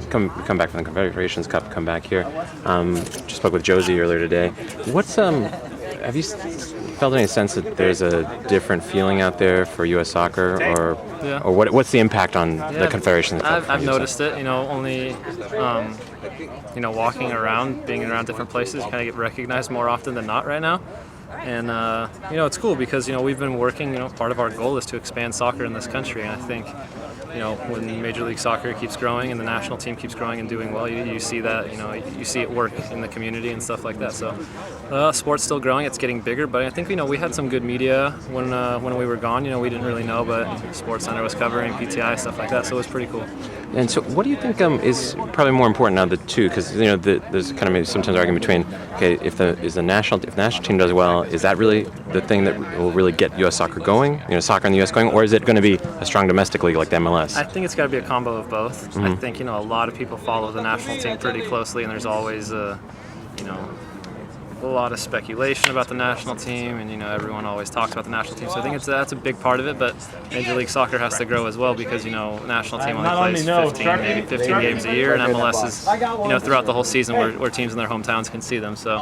come back from the Confederations Cup, come back here. Just spoke with Josie earlier today. Have you felt any sense that there's a different feeling out there for U.S. soccer, or what's the impact on the Confederations Cup? I've noticed it. Only walking around, being around different places, kind of get recognized more often than not right now. And it's cool because we've been working. Part of our goal is to expand soccer in this country, and I think when Major League Soccer keeps growing and the national team keeps growing and doing well, you see that. You see it work in the community and stuff like that. So sport's still growing. It's getting bigger, but I think we had some good media when we were gone. We didn't really know, but SportsCenter was covering PTI, stuff like that. So it was pretty cool. And so, what do you think is probably more important now, the two? Because there's kind of maybe sometimes argument between, okay, if the national team does well, is that really the thing that will really get U.S. soccer going? Soccer in the U.S. going, or is it going to be a strong domestic league like the MLS? I think it's got to be a combo of both. I think a lot of people follow the national team pretty closely, and there's always a lot of speculation about the national team, and everyone always talks about the national team. So I think that's a big part of it. But Major League Soccer has to grow as well because national team only plays 15 games a year, and MLS is throughout the whole season where teams in their hometowns can see them. So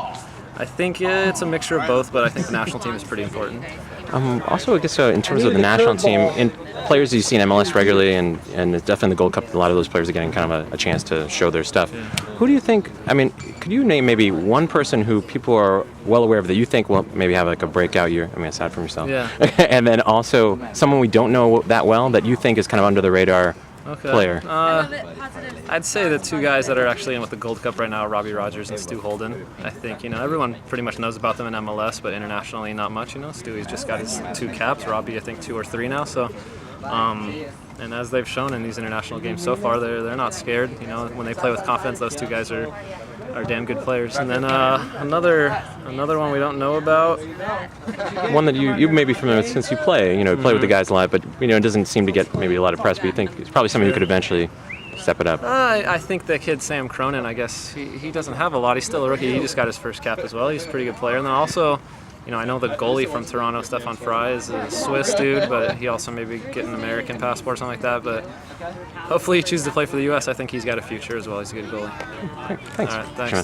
I think it's a mixture of both, but I think the national team is pretty important. Also, I guess in terms of the national team, in players you see in MLS regularly, and definitely the Gold Cup, a lot of those players are getting kind of a chance to show their stuff. Yeah. Who do you think? Could you name maybe one person who people are well aware of that you think will maybe have like a breakout year? Aside from yourself. Yeah. And then also someone we don't know that well that you think is kind of under the radar player. I'd say the two guys that are actually in with the Gold Cup right now are Robbie Rogers and Stu Holden. I think everyone pretty much knows about them in MLS, but internationally not much. Stewie's just got his 2 caps. Robbie, I think 2 or 3 now. So, and as they've shown in these international games so far, they're not scared. When they play with confidence, those 2 guys are damn good players. And then another one we don't know about. One that you may be familiar with since you play. Play with the guys a lot, but it doesn't seem to get maybe a lot of press. But you think it's probably something who could eventually step it up. I think the kid Sam Cronin, I guess he doesn't have a lot. He's still a rookie. He just got his first cap as well. He's a pretty good player. And then also, I know the goalie from Toronto, Stefan Fry, is a Swiss dude, but he also maybe get an American passport or something like that. But hopefully he chooses to play for the U.S. I think he's got a future as well. He's a good goalie. Thanks. All right, thanks.